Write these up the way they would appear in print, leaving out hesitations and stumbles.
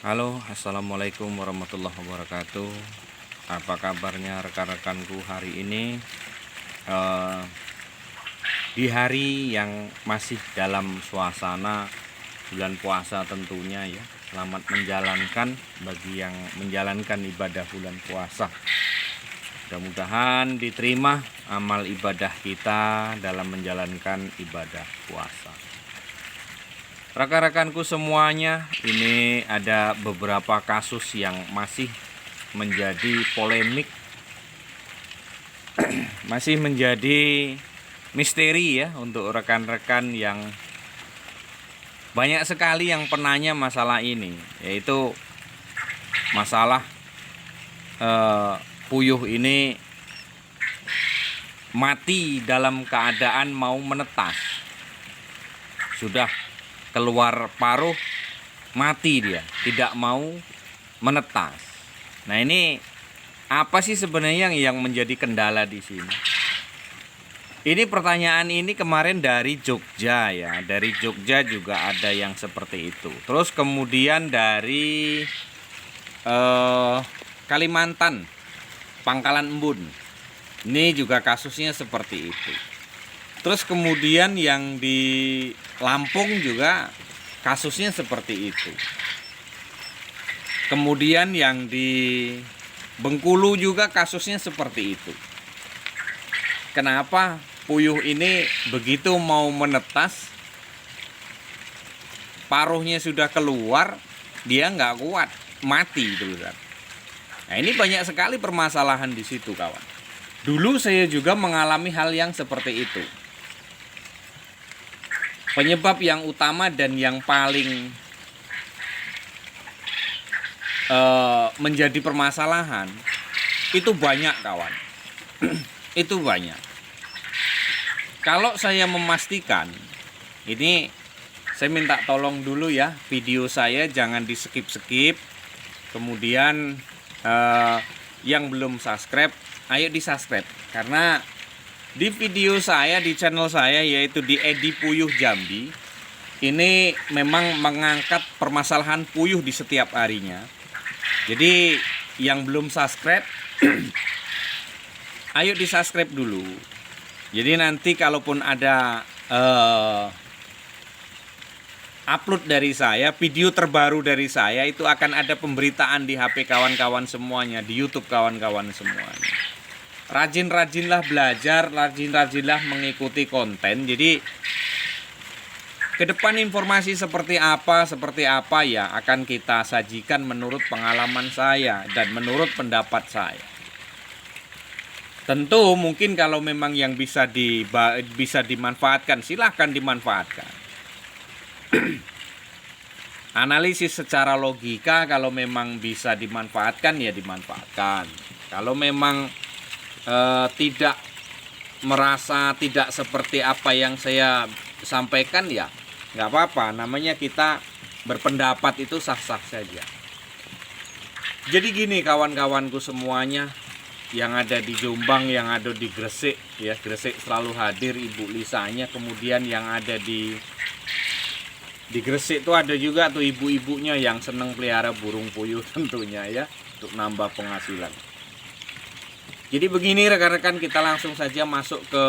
Halo, assalamualaikum warahmatullahi wabarakatuh. Apa kabarnya rekan-rekanku hari ini? Eh, di hari yang masih dalam suasana bulan puasa tentunya ya. Selamat menjalankan bagi yang menjalankan ibadah bulan puasa. Mudah-mudahan diterima amal ibadah kita dalam menjalankan ibadah puasa. Rekan-rekanku semuanya, ini ada beberapa kasus yang masih menjadi polemik, masih menjadi misteri ya untuk rekan-rekan yang banyak sekali yang penanya masalah ini, yaitu masalah puyuh ini mati dalam keadaan mau menetas. Sudah keluar paruh, mati dia, tidak mau menetas. Nah, ini apa sih sebenarnya yang menjadi kendala di sini? Ini pertanyaan ini kemarin dari Jogja ya, dari Jogja juga ada yang seperti itu. Terus kemudian dari Kalimantan, Pangkalan Embun, ini juga kasusnya seperti itu. Terus kemudian yang di Lampung juga kasusnya seperti itu. Kemudian yang di Bengkulu juga kasusnya seperti itu. Kenapa puyuh ini begitu mau menetas, paruhnya sudah keluar, dia nggak kuat, mati gitu kan. Nah, ini banyak sekali permasalahan di situ kawan. Dulu saya juga mengalami hal yang seperti itu. Penyebab yang utama dan yang paling menjadi permasalahan itu banyak kawan. Itu banyak. Kalau saya memastikan, ini saya minta tolong dulu ya, video saya jangan di skip-skip. Kemudian yang belum subscribe, ayo di subscribe. Karena di video saya, di channel saya, yaitu di Edi Puyuh Jambi, ini memang mengangkat permasalahan puyuh di setiap harinya. Jadi yang belum subscribe, ayo di subscribe dulu. Jadi nanti kalaupun ada upload dari saya, video terbaru dari saya, itu akan ada pemberitaan di HP kawan-kawan semuanya, di YouTube kawan-kawan semuanya. Rajin-rajinlah belajar, rajin-rajinlah mengikuti konten. Jadi ke depan informasi seperti apa ya akan kita sajikan menurut pengalaman saya dan menurut pendapat saya. Tentu mungkin kalau memang yang bisa dimanfaatkan, silahkan dimanfaatkan. Analisis secara logika kalau memang bisa dimanfaatkan ya dimanfaatkan. Kalau memang tidak merasa tidak seperti apa yang saya sampaikan ya nggak apa-apa, namanya kita berpendapat itu sah-sah saja. Jadi gini kawan-kawanku semuanya yang ada di Jombang, yang ada di Gresik ya, Gresik selalu hadir Ibu Lisanya. Kemudian yang ada di Gresik itu ada juga tuh ibu-ibunya yang seneng pelihara burung puyuh tentunya ya, untuk nambah penghasilan. Jadi begini rekan-rekan, kita langsung saja masuk ke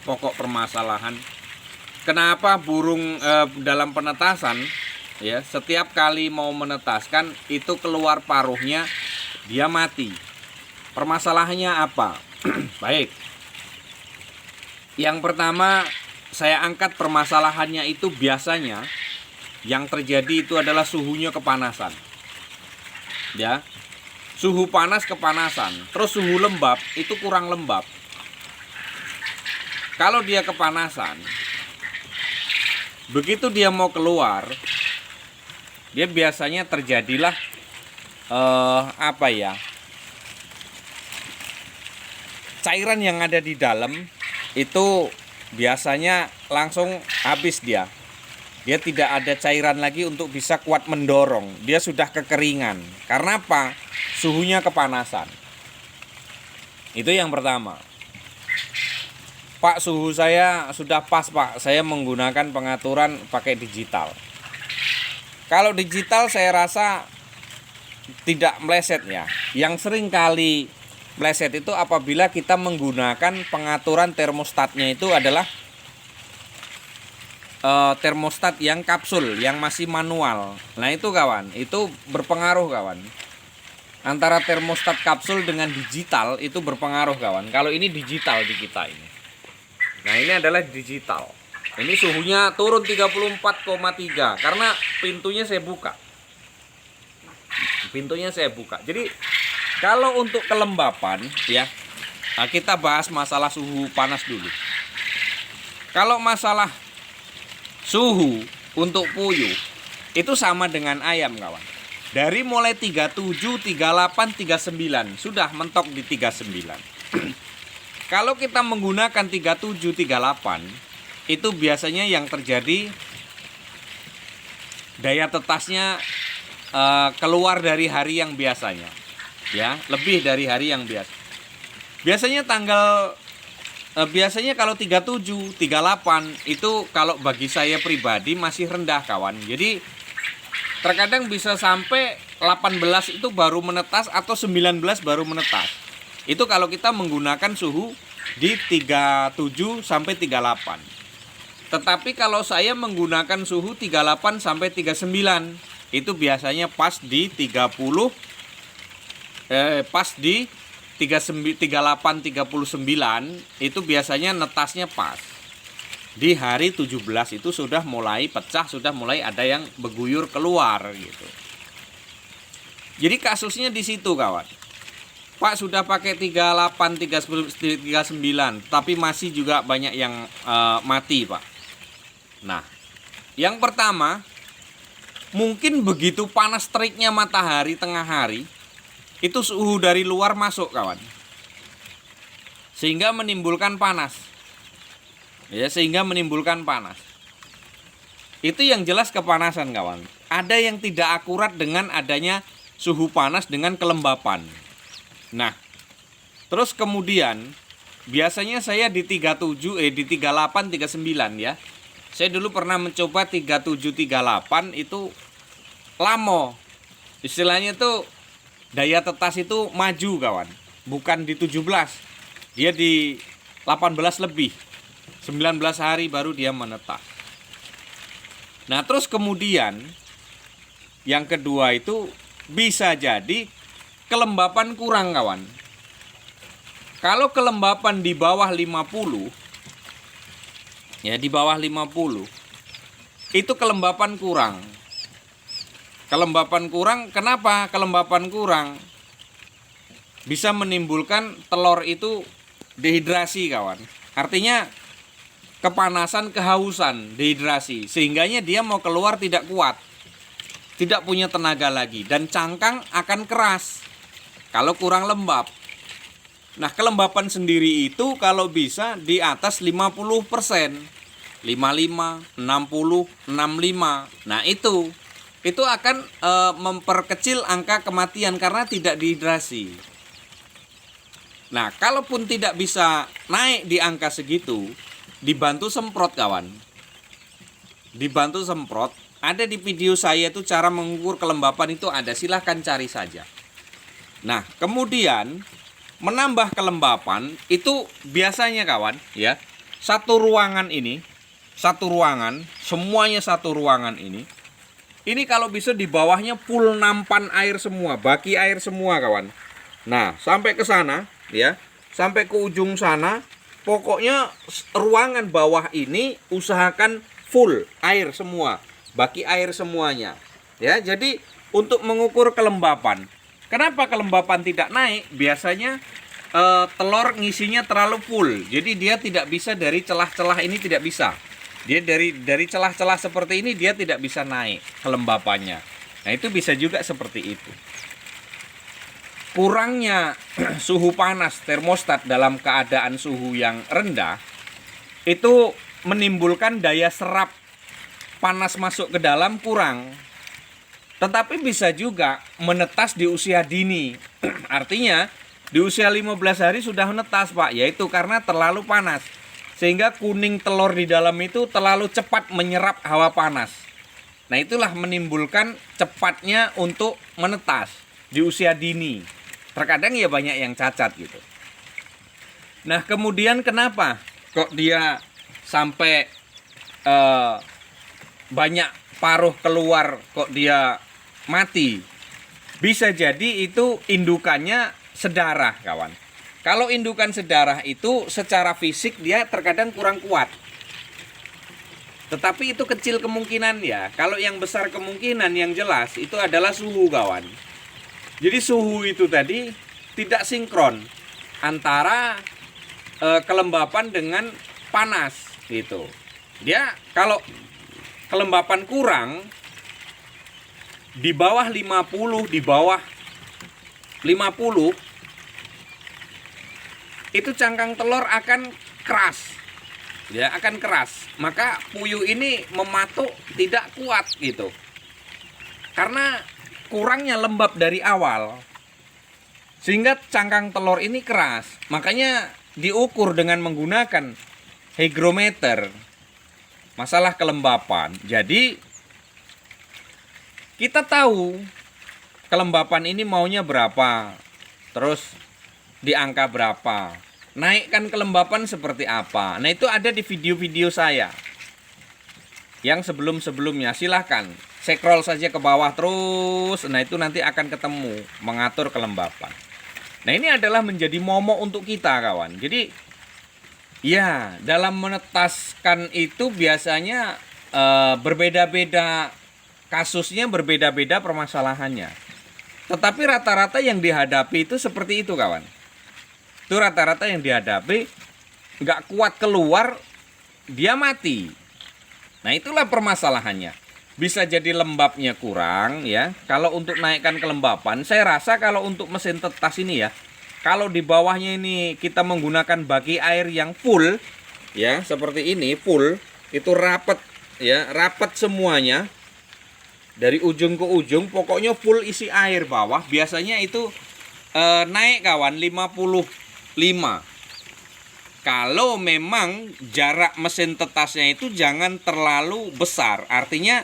pokok permasalahan. Kenapa burung dalam penetasan ya, setiap kali mau menetaskan itu keluar paruhnya dia mati. Permasalahannya apa? Baik. Yang pertama saya angkat permasalahannya itu biasanya yang terjadi itu adalah suhunya kepanasan. Ya. Suhu panas kepanasan, terus suhu lembab itu kurang lembab. Kalau dia kepanasan, begitu dia mau keluar, dia biasanya terjadilah cairan yang ada di dalam itu biasanya langsung habis dia. Dia tidak ada cairan lagi untuk bisa kuat mendorong. Dia sudah kekeringan. Karena apa? Suhunya kepanasan. Itu yang pertama. Pak, suhu saya sudah pas Pak. Saya menggunakan pengaturan pakai digital. Kalau digital saya rasa tidak meleset ya. Yang sering kali meleset itu apabila kita menggunakan pengaturan termostatnya itu adalah termostat yang kapsul, yang masih manual. Nah itu kawan, itu berpengaruh kawan. Antara termostat kapsul dengan digital itu berpengaruh kawan. Kalau ini digital di kita ini. Nah ini adalah digital. Ini suhunya turun 34,3 karena pintunya saya buka. Pintunya saya buka. Jadi kalau untuk kelembapan ya, nah kita bahas masalah suhu panas dulu. Kalau masalah suhu untuk puyuh itu sama dengan ayam kawan. Dari mulai 37, 38, 39 sudah mentok di 39. Kalau kita menggunakan 37, 38 itu biasanya yang terjadi daya tetasnya keluar dari hari yang biasanya. Ya, lebih dari hari yang biasa. Biasanya kalau 37, 38 itu kalau bagi saya pribadi masih rendah kawan. Jadi terkadang bisa sampai 18 itu baru menetas atau 19 baru menetas. Itu kalau kita menggunakan suhu di 37 sampai 38. Tetapi kalau saya menggunakan suhu 38 sampai 39 itu biasanya pas di 30 pas di 38 39 itu biasanya netasnya pas. Di hari 17 itu sudah mulai pecah, sudah mulai ada yang berguyur keluar gitu. Jadi kasusnya di situ kawan. Pak sudah pakai 38 39 tapi masih juga banyak yang mati, Pak. Nah, yang pertama mungkin begitu panas teriknya matahari tengah hari itu suhu dari luar masuk kawan, sehingga menimbulkan panas ya, itu yang jelas kepanasan kawan. Ada yang tidak akurat dengan adanya suhu panas dengan kelembapan. Nah terus kemudian biasanya saya di 38 39 ya, saya dulu pernah mencoba 37 38 itu lama, istilahnya tuh daya tetas itu maju kawan, bukan di 17, dia di 18 lebih, 19 hari baru dia menetas. Nah terus kemudian yang kedua itu bisa jadi kelembapan kurang kawan. Kalau kelembapan di bawah 50 ya, di bawah 50 itu kelembapan kurang. Kelembapan kurang, kenapa kelembapan kurang? Bisa menimbulkan telur itu dehidrasi kawan. Artinya kepanasan, kehausan, dehidrasi. Sehingganya dia mau keluar tidak kuat, tidak punya tenaga lagi. Dan cangkang akan keras kalau kurang lembab. Nah kelembapan sendiri itu kalau bisa di atas 50%, 55, 60, 65. Nah itu akan memperkecil angka kematian karena tidak dehidrasi. Nah, kalaupun tidak bisa naik di angka segitu, dibantu semprot kawan. Dibantu semprot, ada di video saya itu cara mengukur kelembapan itu ada, silahkan cari saja. Nah, kemudian menambah kelembapan itu biasanya kawan ya, satu ruangan, semuanya satu ruangan ini kalau bisa di bawahnya full nampan air semua, baki air semua kawan. Nah, sampai ke sana ya, sampai ke ujung sana, pokoknya ruangan bawah ini usahakan full air semua, baki air semuanya. Ya, jadi untuk mengukur kelembapan. Kenapa kelembapan tidak naik? Biasanya telur ngisinya terlalu full. Jadi dia tidak bisa dari celah-celah ini, tidak bisa. Dia dari celah-celah seperti ini dia tidak bisa naik kelembapannya. Nah, itu bisa juga seperti itu. Kurangnya suhu panas termostat dalam keadaan suhu yang rendah itu menimbulkan daya serap panas masuk ke dalam kurang. Tetapi bisa juga menetas di usia dini. Artinya di usia 15 hari sudah menetas, Pak, yaitu karena terlalu panas. Sehingga kuning telur di dalam itu terlalu cepat menyerap hawa panas. Nah itulah menimbulkan cepatnya untuk menetas. di usia dini. Terkadang ya banyak yang cacat gitu. Nah, kemudian kenapa kok dia sampai banyak paruh keluar, kok dia mati? Bisa jadi itu indukannya sedarah, kawan. Kalau indukan sedarah itu secara fisik dia terkadang kurang kuat. Tetapi itu kecil kemungkinan ya. Kalau yang besar kemungkinan yang jelas itu adalah suhu, kawan. Jadi suhu itu tadi tidak sinkron antara kelembapan dengan panas gitu. Dia kalau kelembapan kurang di bawah 50, di bawah 50 itu cangkang telur akan keras. Ya, akan keras. Maka puyuh ini mematuk tidak kuat gitu. Karena kurangnya lembab dari awal. Sehingga cangkang telur ini keras. Makanya diukur dengan menggunakan hygrometer. Masalah kelembapan. Jadi kita tahu kelembapan ini maunya berapa. Terus di angka berapa. Naikkan kelembapan seperti apa. Nah, itu ada di video-video saya yang sebelum-sebelumnya. Silahkan scroll saja ke bawah terus. Nah, itu nanti akan ketemu mengatur kelembapan. Nah, ini adalah menjadi momok untuk kita, kawan. Jadi ya, dalam menetaskan itu biasanya berbeda-beda kasusnya, berbeda-beda permasalahannya. Tetapi rata-rata yang dihadapi itu seperti itu, kawan. Itu rata-rata yang dihadapi, nggak kuat keluar, dia mati. Nah, itulah permasalahannya. Bisa jadi lembabnya kurang ya. Kalau untuk naikkan kelembapan, saya rasa kalau untuk mesin tetas ini ya, kalau di bawahnya ini kita menggunakan baki air yang full ya, seperti ini full, itu rapat ya, rapat semuanya dari ujung ke ujung, pokoknya full isi air bawah. Biasanya itu naik, kawan, 55. Kalau memang jarak mesin tetasnya itu jangan terlalu besar. Artinya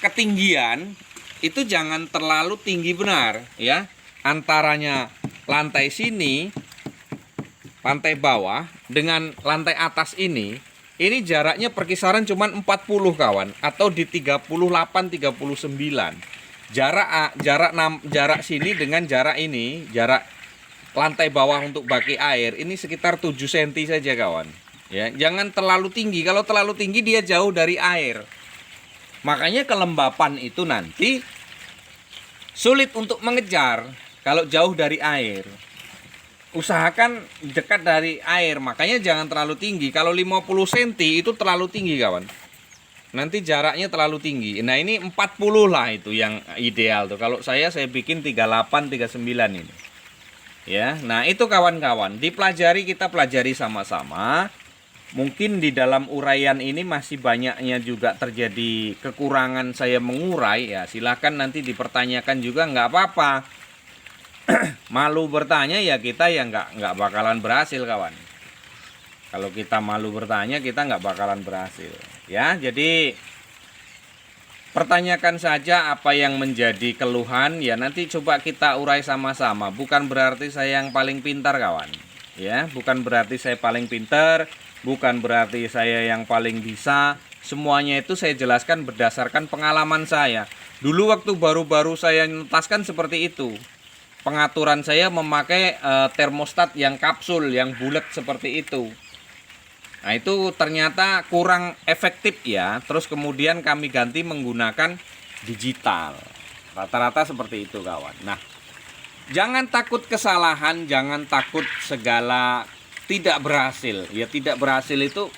ketinggian itu jangan terlalu tinggi benar ya. Antaranya lantai sini, lantai bawah dengan lantai atas ini jaraknya perkisaran cuma 40, kawan, atau di 38 39. Jarak sini dengan jarak ini, jarak lantai bawah untuk baki air ini sekitar 7 cm saja, kawan. Ya, jangan terlalu tinggi. Kalau terlalu tinggi dia jauh dari air. Makanya kelembapan itu nanti sulit untuk mengejar kalau jauh dari air. Usahakan dekat dari air. Makanya jangan terlalu tinggi. Kalau 50 cm itu terlalu tinggi, kawan. Nanti jaraknya terlalu tinggi. Nah, ini 40 lah itu yang ideal tuh. Kalau saya bikin 38 39 ini. Ya, nah itu kawan-kawan, kita pelajari sama-sama. Mungkin di dalam uraian ini masih banyaknya juga terjadi kekurangan saya mengurai ya. Silakan nanti dipertanyakan juga, nggak apa-apa. Malu bertanya ya kita ya nggak bakalan berhasil, kawan. Kalau kita malu bertanya kita nggak bakalan berhasil. Ya, jadi pertanyakan saja apa yang menjadi keluhan ya, nanti coba kita urai sama-sama. Bukan berarti saya yang paling pintar, kawan. Ya, bukan berarti saya paling pintar, bukan berarti saya yang paling bisa. Semuanya itu saya jelaskan berdasarkan pengalaman saya. Dulu waktu baru-baru saya netaskan seperti itu. Pengaturan saya memakai termostat yang kapsul, yang bulat seperti itu. Nah, itu ternyata kurang efektif ya. Terus kemudian kami ganti menggunakan digital. Rata-rata seperti itu, kawan. Nah, jangan takut kesalahan, jangan takut segala tidak berhasil. Ya, tidak berhasil itu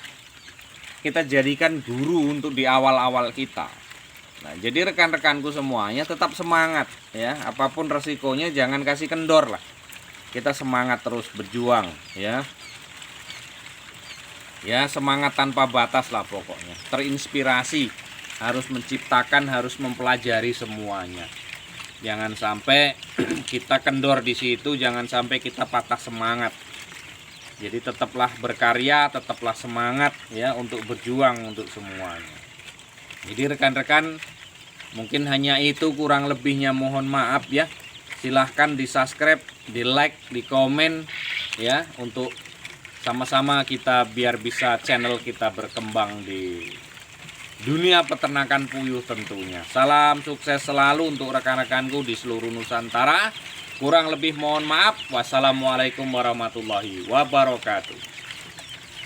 kita jadikan guru untuk di awal-awal kita. Nah, jadi rekan-rekanku semuanya tetap semangat ya. Apapun resikonya jangan kasih kendor lah. Kita semangat terus berjuang ya. Ya, semangat tanpa batas lah pokoknya. Terinspirasi, harus menciptakan, harus mempelajari semuanya. Jangan sampai kita kendor di situ, jangan sampai kita patah semangat. Jadi tetaplah berkarya, tetaplah semangat ya untuk berjuang untuk semuanya. Jadi rekan-rekan, mungkin hanya itu, kurang lebihnya mohon maaf ya. Silahkan di subscribe, di like, di komen ya, untuk sama-sama kita biar bisa channel kita berkembang di dunia peternakan puyuh tentunya. Salam sukses selalu untuk rekan-rekanku di seluruh Nusantara. Kurang lebih mohon maaf. Wassalamualaikum warahmatullahi wabarakatuh.